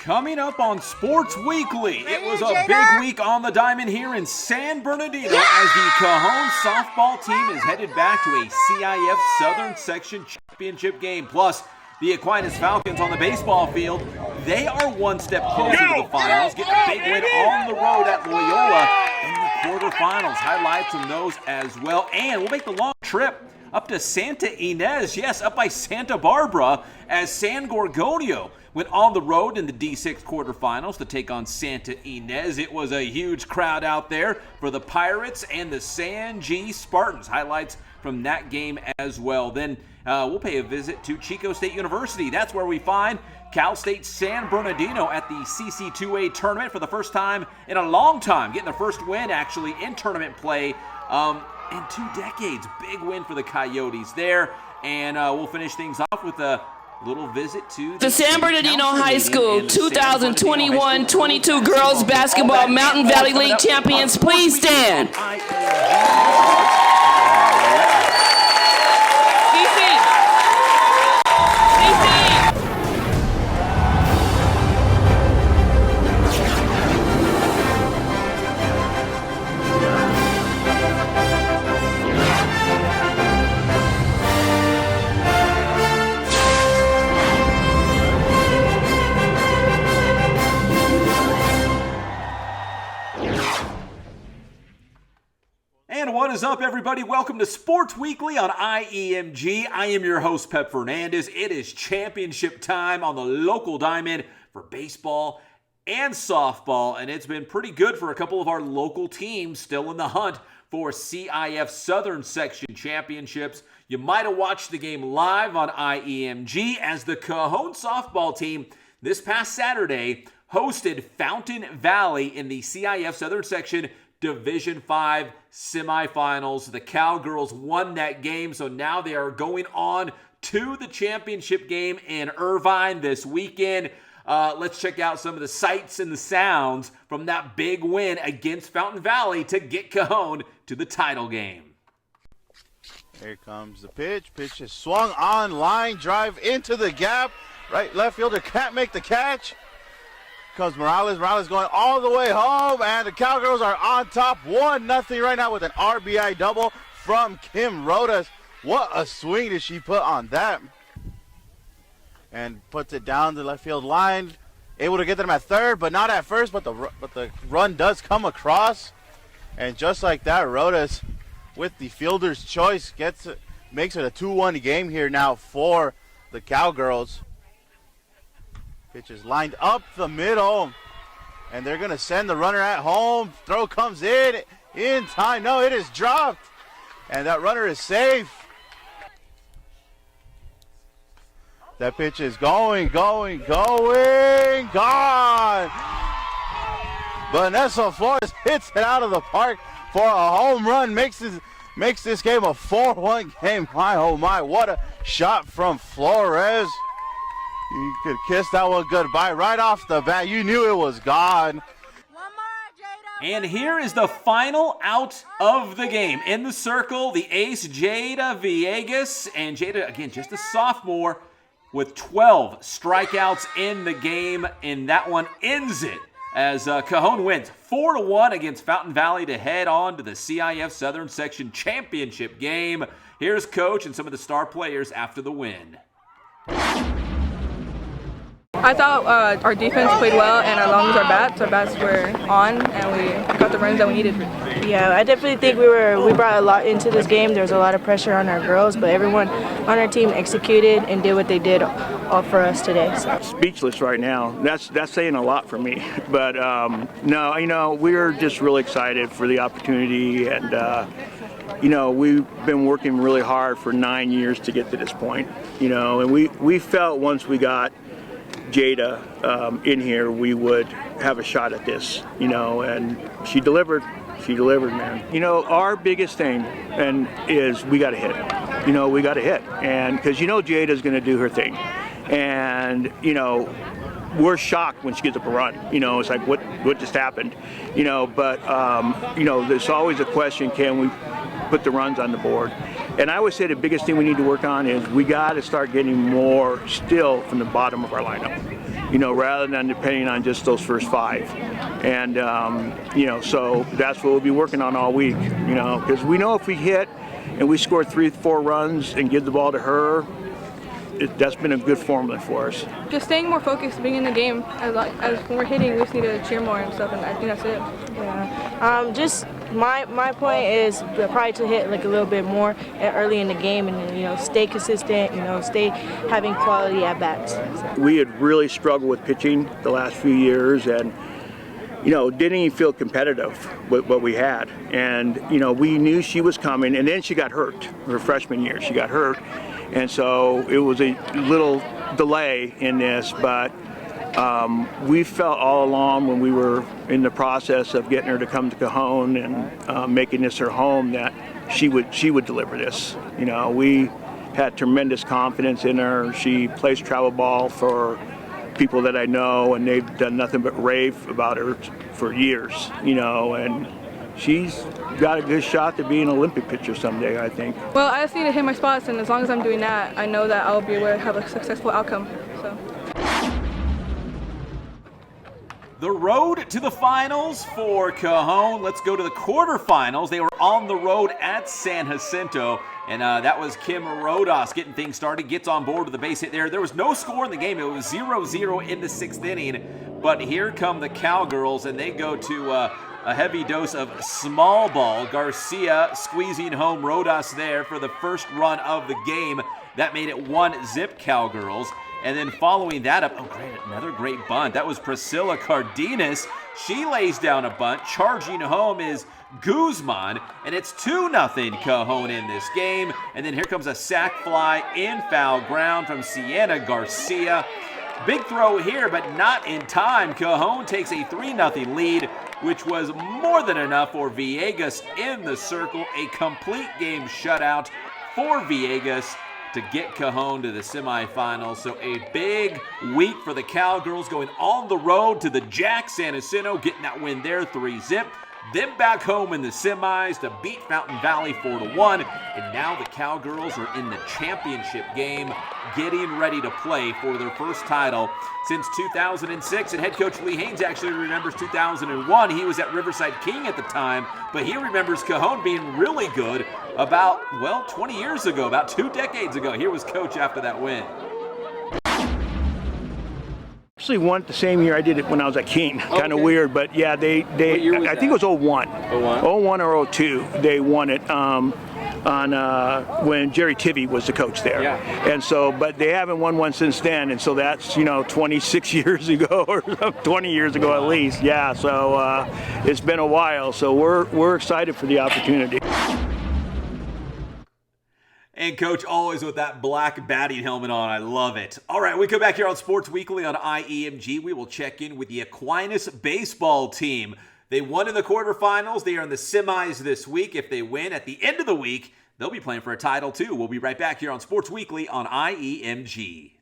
Coming up on Sports Weekly, it was a big week on the diamond here in San Bernardino as the Cajon softball team is headed back to a CIF Southern Section Championship game. Plus, the Aquinas Falcons on the baseball field, they are one step closer to the finals, getting a big win on the road at Loyola in the quarterfinals. Highlights from those as well. And we'll make the long trip up to Santa Ynez, yes, up by Santa Barbara, as San Gorgonio went on the road in the D6 quarterfinals to take on Santa Ynez. It was a huge crowd out there for the Pirates and the San G Spartans. Highlights from that game as well. Then we'll pay a visit to Chico State University. That's where we find Cal State San Bernardino at the CC2A tournament for the first time in a long time, getting their first win actually in tournament play in 2 decades. Big win for the Coyotes there. And we'll finish things off with a little visit to the San Bernardino High School 2021-22 Girls Basketball Mountain Valley League Champions. Please stand. What is up, everybody? Welcome to Sports Weekly on IEMG. I am your host, Pep Fernandez. It is championship time on the local diamond for baseball and softball, and it's been pretty good for a couple of our local teams still in the hunt for CIF Southern Section Championships. You might have watched the game live on IEMG as the Cajon softball team this past Saturday hosted Fountain Valley in the CIF Southern Section Division 5 semifinals. The Cowgirls won that game, so now they are going on to the championship game in Irvine this weekend. Let's check out some of the sights and the sounds from that big win against Fountain Valley to get Cajon to the title game. Here comes the pitch. Pitch is swung on, line drive into the gap. Right left fielder can't make the catch. Comes Morales. Morales going all the way home, and the Cowgirls are on top 1-0 right now with an RBI double from Kim Rodas. What a swing did she put on that. And puts it down the left field line. Able to get them at third, but not at first, but the run does come across. And just like that, Rodas, with the fielder's choice, makes it a 2-1 game here now for the Cowgirls. Pitch is lined up the middle, and they're going to send the runner at home. Throw comes in time. No, it is dropped, and that runner is safe. That pitch is going, gone. Vanessa Flores hits it out of the park for a home run, makes this game a 4-1 game. My, oh my, what a shot from Flores. You could kiss that one goodbye right off the bat. You knew it was gone. And here is the final out of the game. In the circle, the ace, Jada Villegas. And Jada, again, just a sophomore with 12 strikeouts in the game. And that one ends it as Cajon wins 4-1 against Fountain Valley to head on to the CIF Southern Section Championship game. Here's Coach and some of the star players after the win. I thought our defense played well, and as long as our bats were on, and we got the runs that we needed. Yeah, I definitely think we brought a lot into this game. There was a lot of pressure on our girls, but everyone on our team executed and did what they did all for us today. So. Speechless right now. That's saying a lot for me. But no, we're just really excited for the opportunity, and we've been working really hard for 9 years to get to this point. And we felt once we got Jada in here, we would have a shot at this, and she delivered, man. Our biggest thing is we got to hit. And because Jada's going to do her thing. And, we're shocked when she gets up a run. It's like, what just happened? But, there's always a question, can we put the runs on the board? And I would say the biggest thing we need to work on is we got to start getting more still from the bottom of our lineup, you know, rather than depending on just those first 5. And, you know, so that's what we'll be working on all week, you know, because we know if we hit and we score 3-4 runs and give the ball to her, that's been a good formula for us. Just staying more focused, being in the game. As when we're hitting, we just need to cheer more and stuff, and I think that's it. Yeah. Just my point is probably to hit like a little bit more early in the game, and you know, stay consistent. You know, stay having quality at bats. So. We had really struggled with pitching the last few years, and you know, didn't even feel competitive with what we had. And you know, we knew she was coming, and then she got hurt her freshman year. She got hurt. And so it was a little delay in this, but we felt all along when we were in the process of getting her to come to Cajon and making this her home that she would deliver this. You know, we had tremendous confidence in her. She plays travel ball for people that I know, and they've done nothing but rave about her for years. You know, and she's got a good shot to be an Olympic pitcher someday, I think. Well, I just need to hit my spots, and as long as I'm doing that, I know that I'll be able to have a successful outcome. So. The road to the finals for Cajon. Let's go to the quarterfinals. They were on the road at San Jacinto, and that was Kim Rodas getting things started, gets on board with the base hit there. There was no score in the game. It was 0-0 in the 6th inning, but here come the Cowgirls, and they go to a heavy dose of small ball. Garcia squeezing home Rodas there for the first run of the game. That made it 1-0 Cowgirls. And then following that up, oh great, another great bunt. That was Priscilla Cardenas. She lays down a bunt. Charging home is Guzman, and it's 2-0 Cajon in this game. And then here comes a sac fly in foul ground from Sienna Garcia. Big throw here, but not in time. Cajon takes a 3-0 lead, which was more than enough for Villegas in the circle. A complete game shutout for Villegas to get Cajon to the semifinals. So a big week for the Cowgirls, going on the road to the Jack San Jacinto, getting that win there 3-0. Then back home in the semis to beat Fountain Valley 4-1. And now the Cowgirls are in the championship game, getting ready to play for their first title since 2006. And head coach Lee Haynes actually remembers 2001. He was at Riverside King at the time, but he remembers Cajon being really good about, well, 20 years ago, about 2 decades ago. Here was coach after that win. Actually won it the same year I did it when I was at King. Kind of weird, but yeah, they I think it was 01. 01 or 02. They won it on when Jerry Tivy was the coach there. Yeah. And so, but they haven't won one since then, and so that's 26 years ago or 20 years ago at least. Yeah, so it's been a while. So we're excited for the opportunity. And Coach always with that black batting helmet on. I love it. All right, we come back here on Sports Weekly on IEMG. We will check in with the Aquinas baseball team. They won in the quarterfinals. They are in the semis this week. If they win at the end of the week, they'll be playing for a title too. We'll be right back here on Sports Weekly on IEMG.